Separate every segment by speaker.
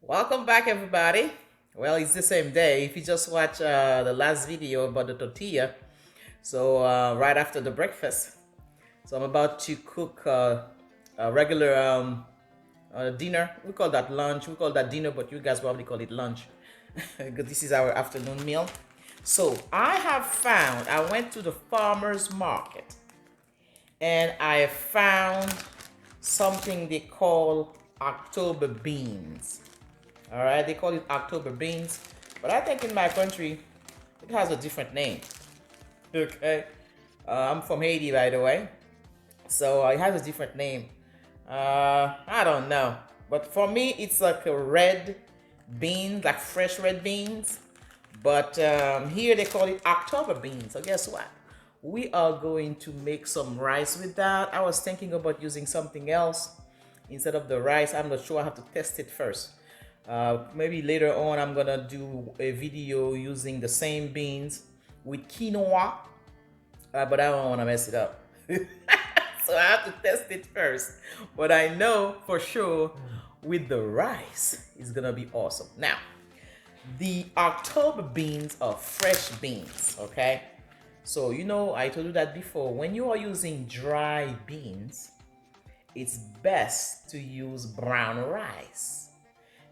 Speaker 1: Welcome back, everybody. Well, it's the same day. If you just watch the last video about the tortilla, so right after the breakfast, so I'm about to cook a regular dinner. We call that lunch. We call that dinner, but you guys probably call it lunch because this is our afternoon meal. So I went to the farmer's market and I found something they call October beans. All right, they call it October beans, but I think in my country it has a different name. Okay, I'm from Haiti, by the way, so it has a different name. I don't know, but for me it's like a red bean, like fresh red beans. But here they call it October beans. So guess what? We are going to make some rice with that. I was thinking about using something else instead of the rice. I'm not sure. I have to test it first. Maybe later on I'm gonna do a video using the same beans with quinoa, but I don't want to mess it up. So I have to test it first. But I know for sure with the rice it's gonna be awesome. Now, the October beans are fresh beans, okay? So I told you that before. When you are using dry beans, it's best to use brown rice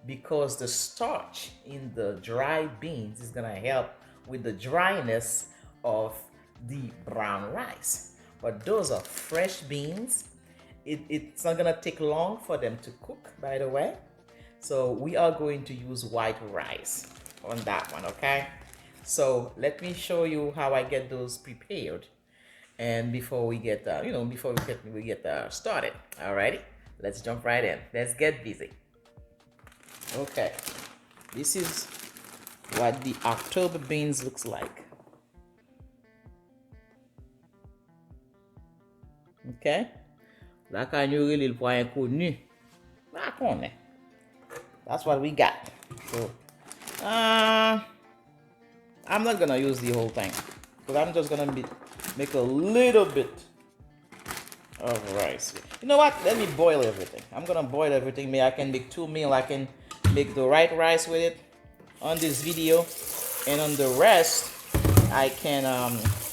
Speaker 1: because the starch in the dry beans is gonna help with the dryness of the brown rice. But those are fresh beans. It's not gonna take long for them to cook, by the way. So we are going to use white rice on that one, okay? So let me show you how I get those prepared, and before we get started. Alrighty, let's jump right in. Let's get busy. Okay, this is what the October beans looks like. Okay, la kanyo really point connu. That's what we got. So I'm not gonna use the whole thing because I'm just gonna make a little bit of rice. You know what? Let me boil everything. I'm gonna boil everything. Maybe I can make 2 meals. I can make the right rice with it on this video, and on the rest I can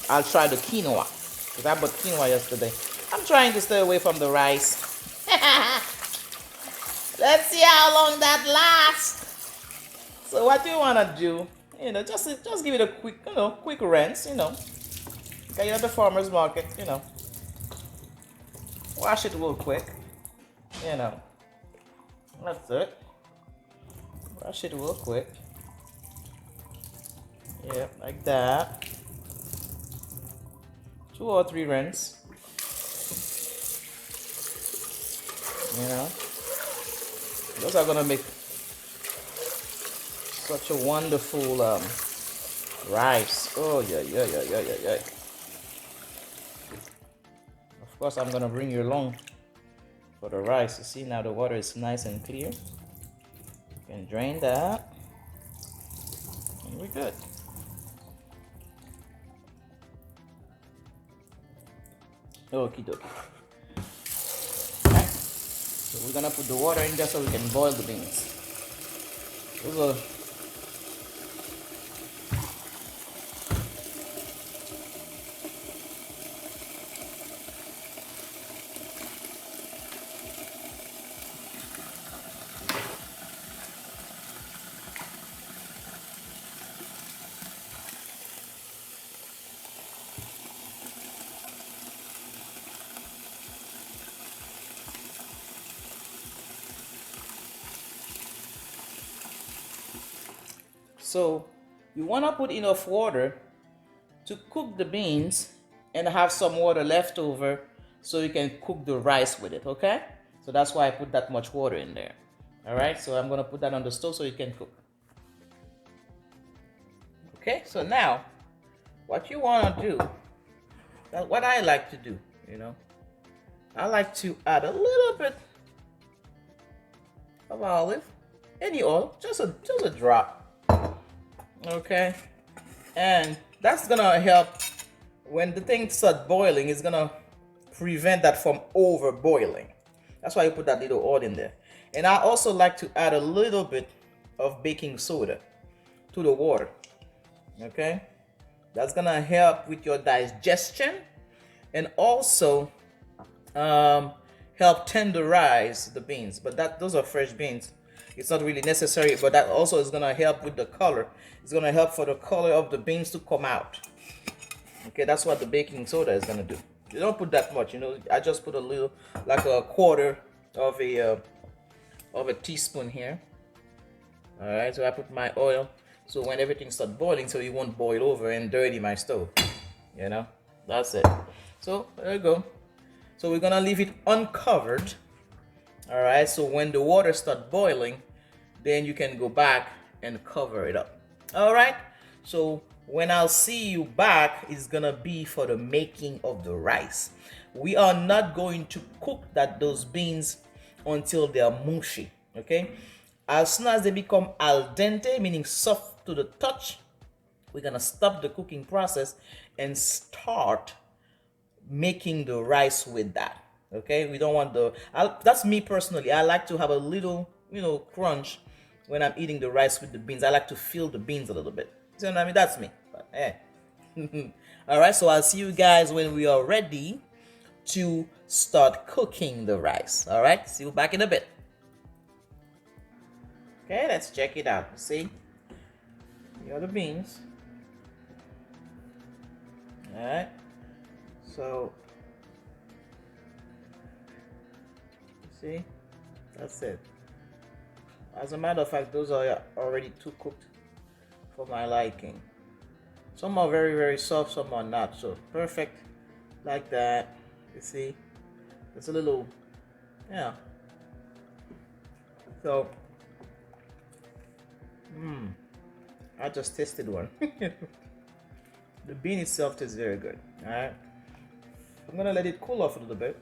Speaker 1: I'll try the quinoa because I bought quinoa yesterday. I'm trying to stay away from the rice. Let's see how long that lasts. So what you wanna do, just give it a quick rinse. Okay, you're at the farmer's market. Wash it real quick. That's it. Wash it real quick. Yeah, like that. 2 or 3 rinse. Those are gonna make such a wonderful rice. Oh yeah. Of course, I'm gonna bring you along for the rice. You see now the water is nice and clear. You can drain that, and we're good. Okie dokie. Okay. So we're gonna put the water in there so we can boil the beans. Those are So you want to put enough water to cook the beans and have some water left over so you can cook the rice with it, okay? So that's why I put that much water in there. All right, so I'm gonna put that on the stove so you can cook. Okay, so now what you want to do, what I like to do, I like to add a little bit of olive, any oil, just a drop. Okay, and that's gonna help when the thing starts boiling. It's gonna prevent that from over boiling. That's why you put that little oil in there. And I also like to add a little bit of baking soda to the water. Okay, that's gonna help with your digestion and also help tenderize the beans. But those are fresh beans. It's not really necessary, but that also is gonna help with the color. It's gonna help for the color of the beans to come out. Okay, that's what the baking soda is gonna do. You don't put that much, you know. I just put a little, like a quarter of a teaspoon here. All right, so I put my oil. So when everything starts boiling, so it won't boil over and dirty my stove. You know, that's it. So there you go. So we're gonna leave it uncovered. All right, so when the water starts boiling, then you can go back and cover it up. All right, so when I'll see you back, it's gonna be for the making of the rice. We are not going to cook those beans until they are mushy. Okay, as soon as they become al dente, meaning soft to the touch, we're gonna stop the cooking process and start making the rice with that. Okay, we don't want that's me personally. I like to have a little, crunch when I'm eating the rice with the beans. I like to feel the beans a little bit. So I mean, that's me. But all right, so I'll see you guys when we are ready to start cooking the rice. All right, see you back in a bit. Okay, let's check it out. See, here are the beans. All right, so see, that's it. As a matter of fact, those are already too cooked for my liking. Some are very, very soft, some are not. So perfect like that. You see, it's a little, yeah. So, I just tasted one. The bean itself tastes very good. All right, I'm gonna let it cool off a little bit,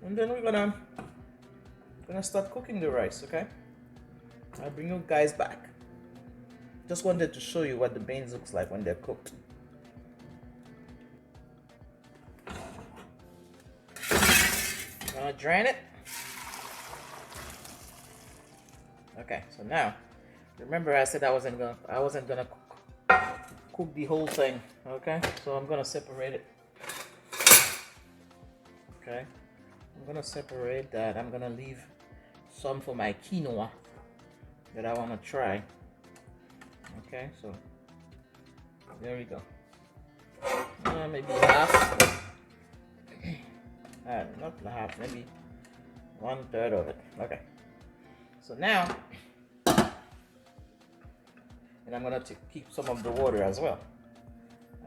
Speaker 1: and then we're gonna start cooking the rice. Okay, I'll bring you guys back. Just wanted to show you what the beans looks like when they're cooked. I'm gonna drain it. Okay, so now remember I said I wasn't gonna cook the whole thing. Okay, so I'm gonna separate it. Okay, I'm gonna separate that. I'm gonna leave some for my quinoa that I want to try. Okay, so there we go. Maybe half. Not half, maybe 1/3 of it. Okay, so now, and I'm gonna keep some of the water as well.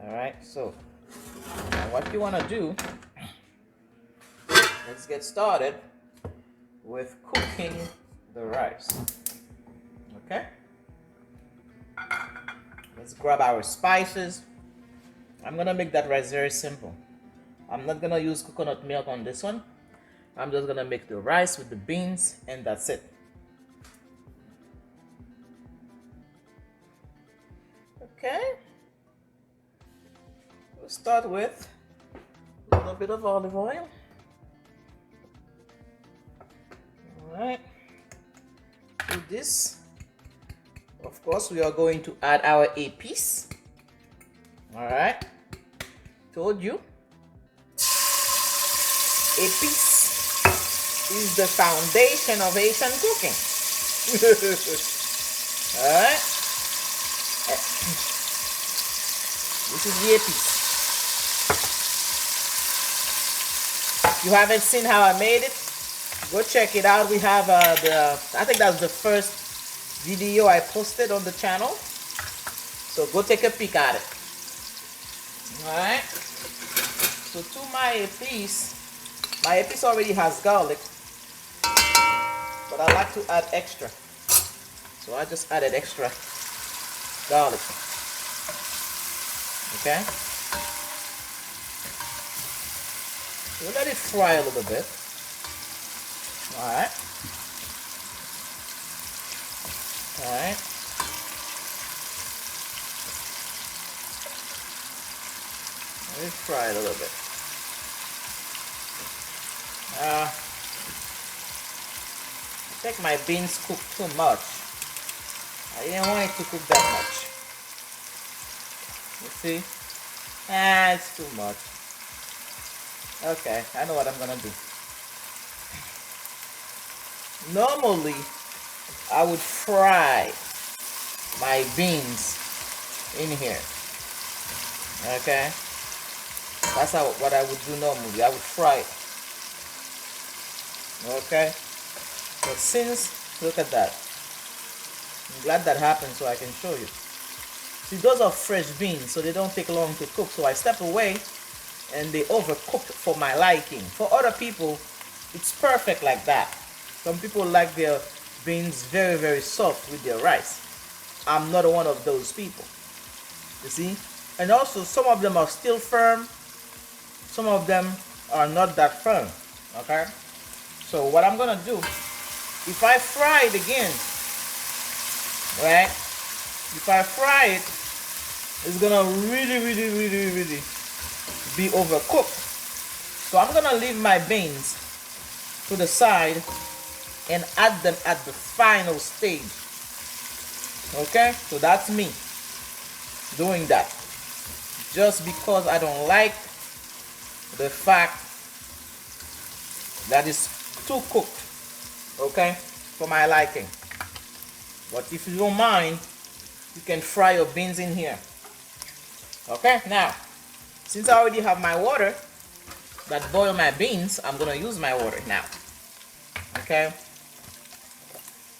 Speaker 1: All right, so now what you want to do, let's get started with cooking the rice. Okay, let's grab our spices. I'm gonna make that rice very simple. I'm not gonna use coconut milk on this one. I'm just gonna make the rice with the beans, and that's it. Okay, we'll start with a little bit of olive oil. All right, with this, of course, we are going to add our épices. All right, told you, épices is the foundation of Asian cooking. All right, this is the épices. If you haven't seen how I made it, go check it out. We have I think that's the first video I posted on the channel. So go take a peek at it. Alright. So to my épice already has garlic, but I like to add extra. So I just added extra garlic. Okay. We'll let it fry a little bit. Alright. Alright. Let it fry a little bit. think my beans cook too much. I didn't want it to cook that much. You see? Ah, it's too much. Okay, I know what I'm gonna do. Normally, I would fry my beans in here. Okay? That's what I would do normally. I would fry it. Okay? But since, look at that. I'm glad that happened so I can show you. See, those are fresh beans, so they don't take long to cook. So I step away and they overcook for my liking. For other people, it's perfect like that. Some people like their beans very, very soft with their rice. I'm not one of those people. You see? And also, some of them are still firm. Some of them are not that firm. Okay? So what I'm gonna do, if I fry it again, right? If I fry it, it's gonna really be overcooked. So I'm gonna leave my beans to the side and add them at the final stage. Okay, so that's me doing that, just because I don't like the fact that it's too cooked, okay, for my liking. But if you don't mind, you can fry your beans in here. Okay, now since I already have my water that boil my beans, I'm gonna use my water now. Okay,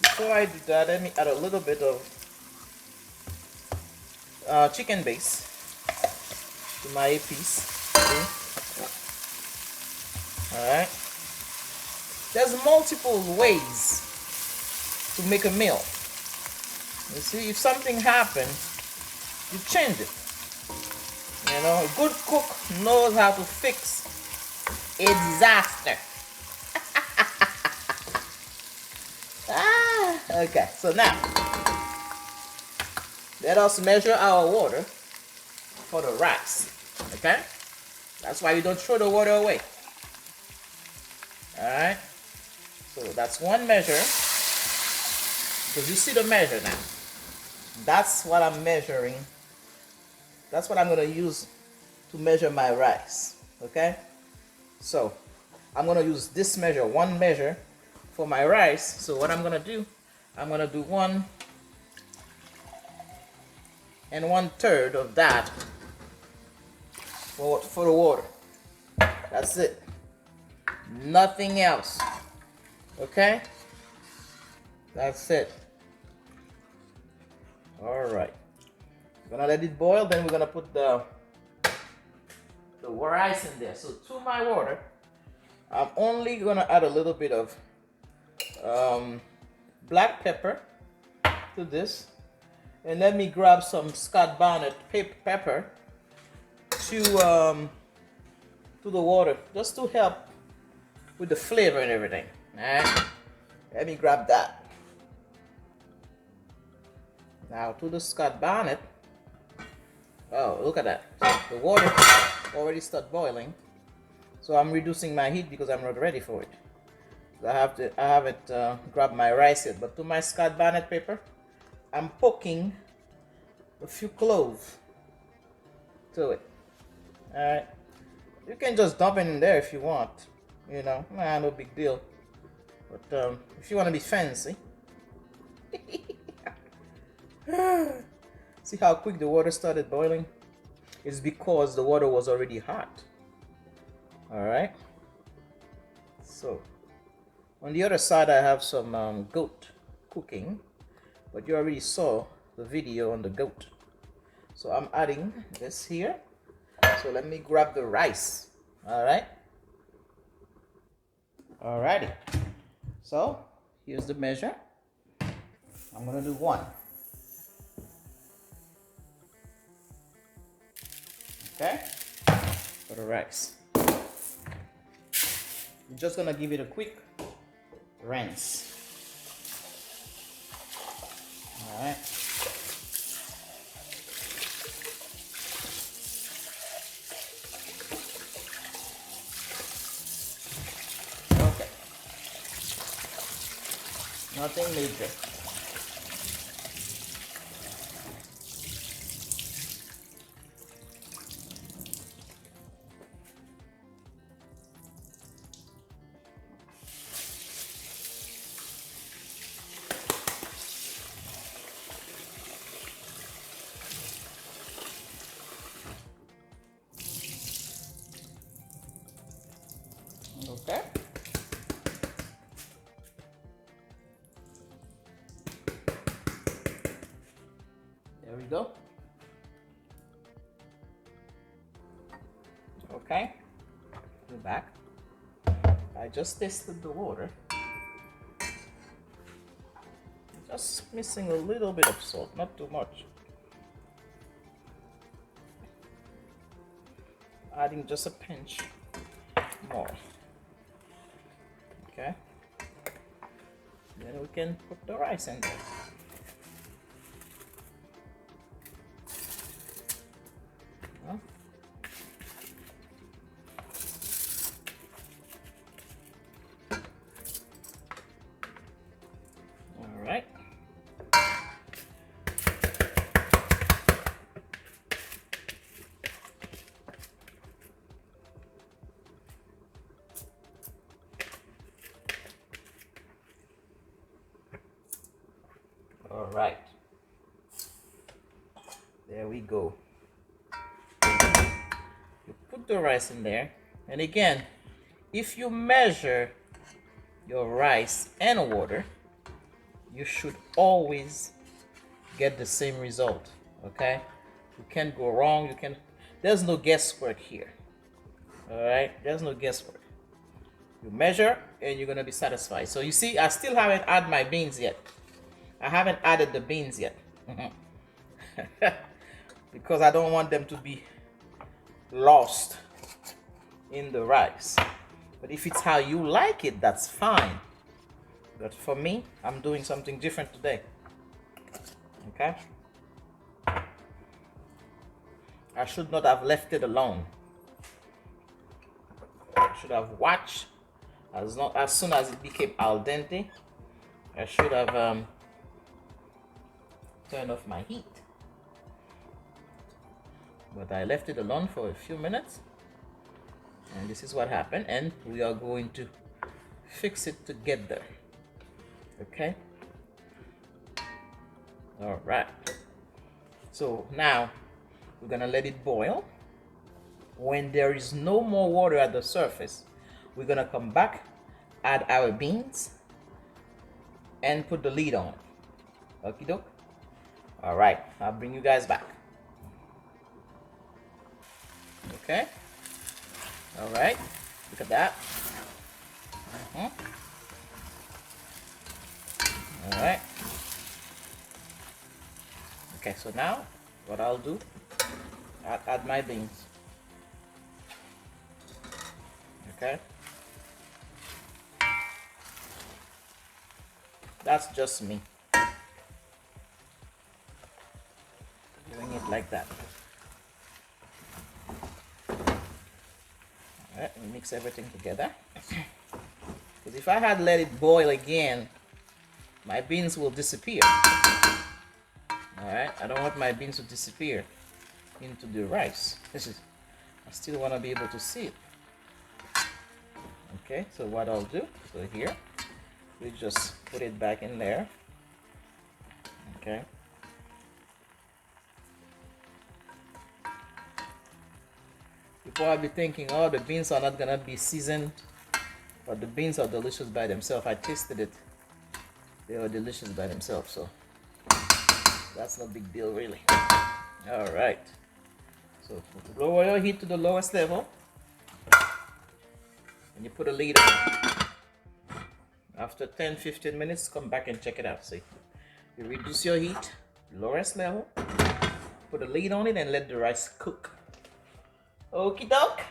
Speaker 1: before I do that, let me add a little bit of chicken base to my piece. Alright, there's multiple ways to make a meal. You see, if something happens, you change it. You know, a good cook knows how to fix a disaster. Okay, so now let us measure our water for the rice. Okay, that's why you don't throw the water away. All right, so that's one measure, because you see the measure now. That's what I'm measuring. That's what I'm going to use to measure my rice. Okay, so I'm going to use this measure, one measure for my rice. So what I'm going to do, I'm going to do 1 1/3 of that for the water. That's it, nothing else. Okay, that's it. All right, we're gonna let it boil, then we're gonna put the rice in there. So to my water, I'm only gonna add a little bit of black pepper to this, and let me grab some Scott Bonnet pepper to the water, just to help with the flavor and everything. All right, let me grab that. Now to the Scott Bonnet. Oh, look at that. The water already started boiling. So I'm reducing my heat because I'm not ready for it. I haven't grabbed my rice yet. But to my Scott Bonnet pepper, I'm poking a few cloves to it. Alright. You can just dump it in there if you want. You know, no big deal. But if you want to be fancy. See how quick the water started boiling? It's because the water was already hot. Alright. So, on the other side I have some goat cooking. But you already saw the video on the goat. So I'm adding this here. So let me grab the rice. Alright. Alrighty. So, here's the measure. I'm going to do 1. Okay, for the rice. I'm just gonna give it a quick rinse. All right. Okay. Nothing major. Okay. There we go. Okay. Go back. I just tasted the water. Just missing a little bit of salt, not too much. Adding just a pinch more. Okay. Then we can put the rice in there. Huh? All right. All right. There we go. You put the rice in there, and again, if you measure your rice and water, you should always get the same result. Okay, you can't go wrong. There's no guesswork here. All right, there's no guesswork. You measure and you're gonna be satisfied. So you see, I still haven't added my beans yet. I haven't added the beans yet. Because I don't want them to be lost in the rice. But if it's how you like it, that's fine. But for me, I'm doing something different today. Okay? I should not have left it alone. I should have watched as soon as it became al dente. I should have turned off my heat. But I left it alone for a few minutes. And this is what happened. And we are going to fix it together. Okay? All right. So now we're gonna let it boil. When there is no more water at the surface, we're gonna come back, add our beans, and put the lid on. Okie doke. All right, I'll bring you guys back. Okay. All right. Look at that. All right. Okay, so now what I'll do, I'll add my beans. Okay. That's just me doing it like that. Alright, we mix everything together. Because if I had let it boil again, my beans will disappear. Alright, I don't want my beans to disappear into the rice. I still want to be able to see it. Okay, so what I'll do, so here, we just put it back in there. Okay. You're probably thinking, oh, the beans are not gonna be seasoned, but the beans are delicious by themselves. I tasted it. They are delicious by themselves, so that's no big deal, really. All right. So lower your heat to the lowest level, and you put a lid on. After 10-15 minutes, come back and check it out. See, you reduce your heat, lowest level, put a lid on it, and let the rice cook. Okie doke.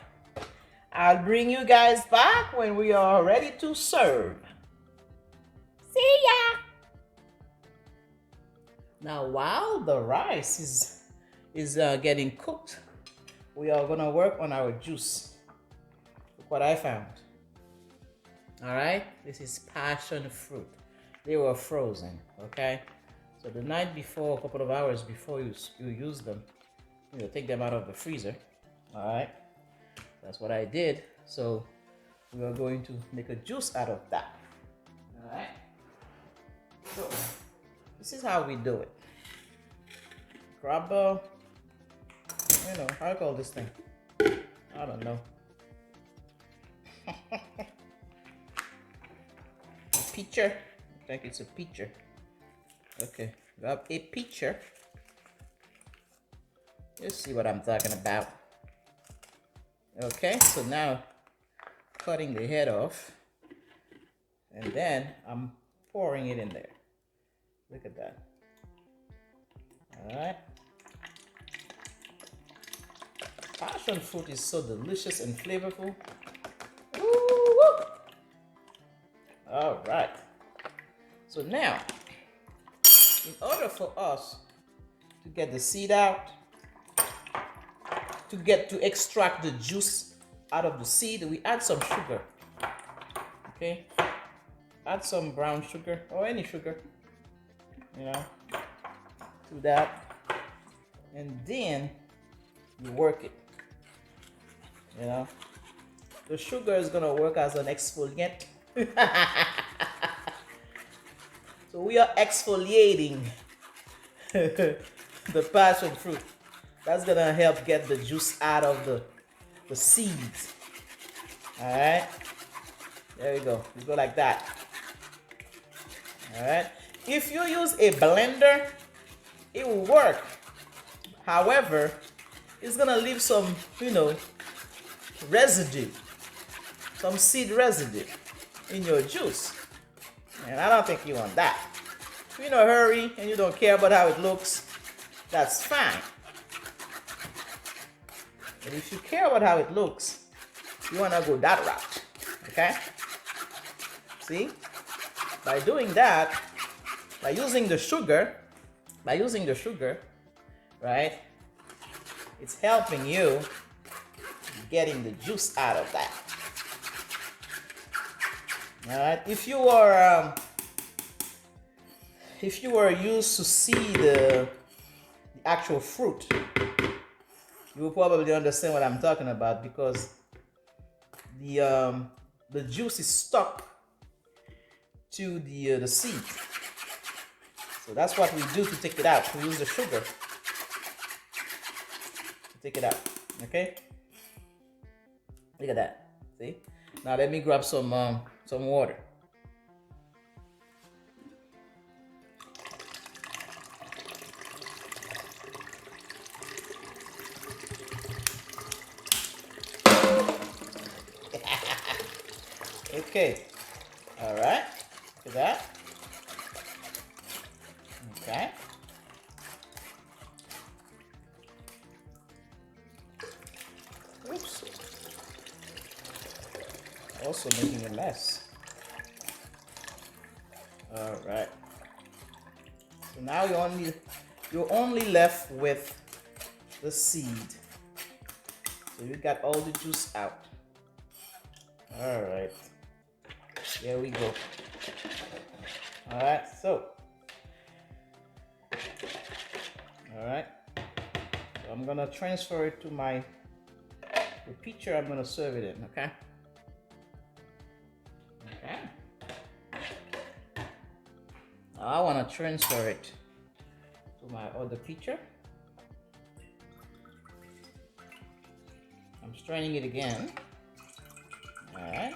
Speaker 1: I'll bring you guys back when we are ready to serve. See ya. Now, while the rice is getting cooked, we are gonna work on our juice. Look what I found. All right, this is passion fruit. they were frozen. Okay, so the night before, a couple of hours before you use them, take them out of the freezer. All right, that's what I did. So we are going to make a juice out of that. All right, so this is how we do it. Grab how I call this thing, I don't know. A pitcher, I think it's a pitcher. Okay, grab a pitcher. You see what I'm talking about. Okay, so now cutting the head off, and then I'm pouring it in there. Look at that. All right. Passion fruit is so delicious and flavorful. Woo-woo. All right. So now, in order for us to get the seed out, to extract the juice out of the seed, we add some sugar. Okay, add some brown sugar or any sugar, to that, and then you work it. The sugar is gonna work as an exfoliant. So we are exfoliating the passion fruit. That's gonna help get the juice out of the seeds. All right, there we go. We go like that. All right. If you use a blender, it will work. However, it's gonna leave some, residue, some seed residue in your juice, and I don't think you want that. If you're in a hurry and you don't care about how it looks, that's fine. But if you care about how it looks, you want to go that route. Okay? See? By doing that, by using the sugar, right? It's helping you getting the juice out of that. All right? If you were used to see the actual fruit, you will probably understand what I'm talking about, because the juice is stuck to the seed. So that's what we do to take it out. We use the sugar to take it out. Okay? Look at that. See? Now let me grab some water. Okay. All right. Look at that. Okay. Oops. Also making a mess. All right. So now you're only left with the seed. So you got all the juice out. All right. There we go. All right. So. All right. So I'm gonna transfer it to the pitcher. I'm gonna serve it in. Okay. Okay. I want to transfer it to my other pitcher. I'm straining it again. All right.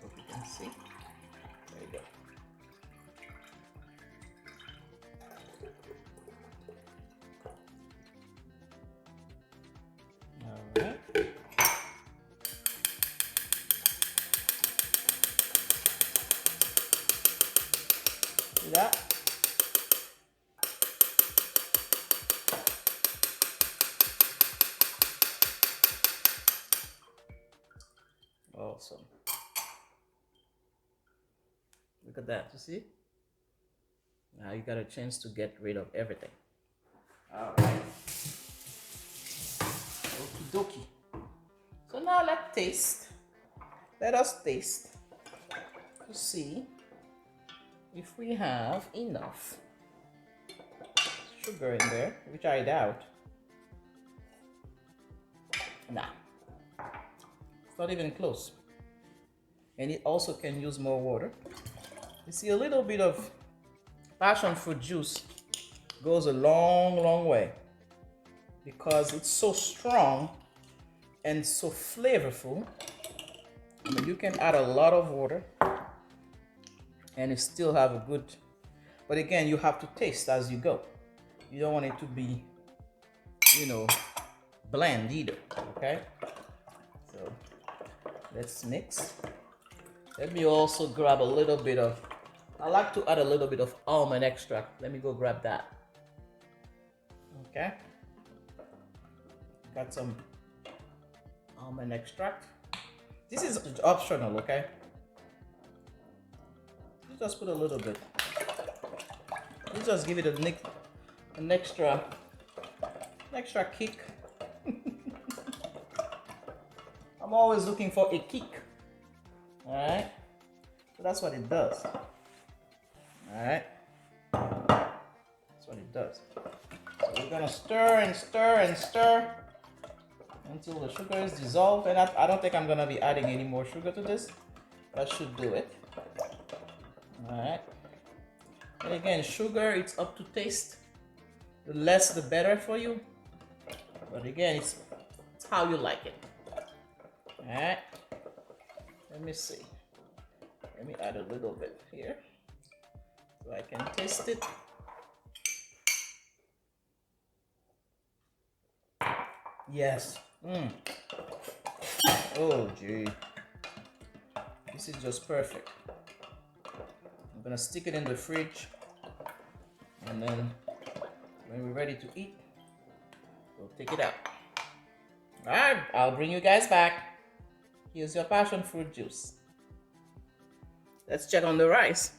Speaker 1: Hope you can see. There you go. All right. See that? Awesome. Look at that, you see? Now you got a chance to get rid of everything. All right. Okie dokie. So now let's taste. Let us taste to see if we have enough sugar in there, which I doubt. Nah, it's not even close. And it also can use more water. You see, a little bit of passion fruit juice goes a long way because it's so strong and so flavorful. I mean, you can add a lot of water and you still have a good, but again, you have to taste as you go. You don't want it to be, you know, bland either, okay? So let's mix. Let me also grab a little bit of, I like to add a little bit of almond extract. Let me go grab that. Okay. Got some almond extract. This is optional, okay? You just put a little bit. You just give it an extra kick. I'm always looking for a kick. Alright? So that's what it does. Alright? That's what it does. So we're gonna stir and stir and stir until the sugar is dissolved. And I don't think I'm gonna be adding any more sugar to this. That should do it. Alright. And again, sugar, it's up to taste. The less the better for you. But again, it's how you like it. Alright. Let me see. Let me add a little bit here so I can taste it. Yes. Oh, gee. This is just perfect. I'm gonna stick it in the fridge, and then when we're ready to eat, we'll take it out. All right, I'll bring you guys back. Here's your passion fruit juice. Let's check on the rice.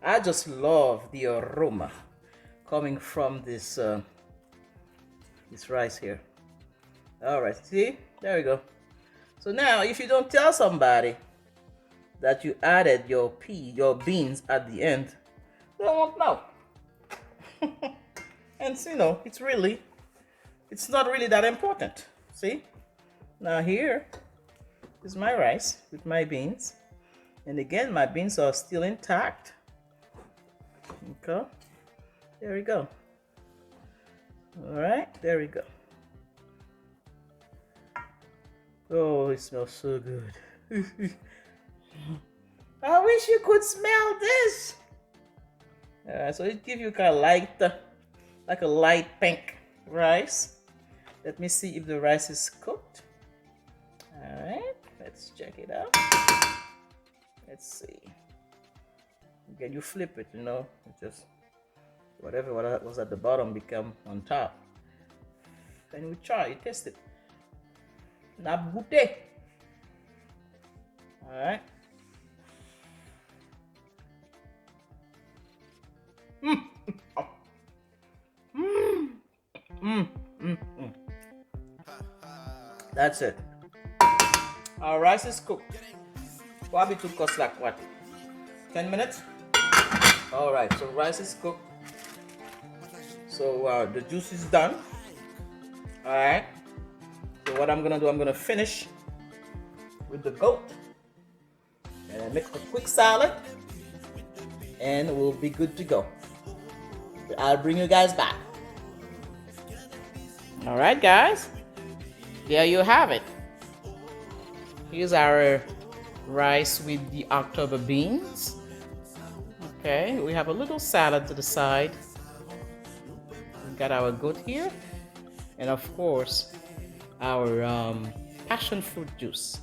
Speaker 1: I just love the aroma coming from this this rice here. All right, see, there we go. So now, if you don't tell somebody that you added your beans at the end, they won't know. And you know, it's not really that important. See, now here is my rice with my beans, and again, my beans are still intact. Okay, there we go. All right, there we go. Oh, it smells so good. I wish you could smell this. So it gives you kind of light, like a light pink rice. Let me see if the rice is cooked. All right, let's check it out. Let's see. Again, you flip it, you know, it just whatever was at the bottom become on top. And we try, you taste it. Nabute. All right. That's it. Our rice is cooked. Probably took us like what? 10 minutes? All right, so rice is cooked. So the juice is done. All right. So what I'm gonna do, I'm gonna finish with the goat, and I make a quick salad, and we'll be good to go. I'll bring you guys back. All right, guys. There you have it. Here's our rice with the October beans. Okay, we have a little salad to the side. We got our goat here, and of course, our passion fruit juice.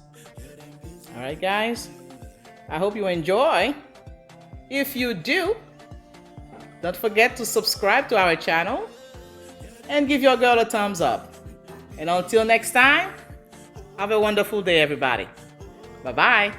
Speaker 1: All right, guys. I hope you enjoy. If you do, don't forget to subscribe to our channel and give your girl a thumbs up. And until next time, have a wonderful day, everybody. Bye-bye.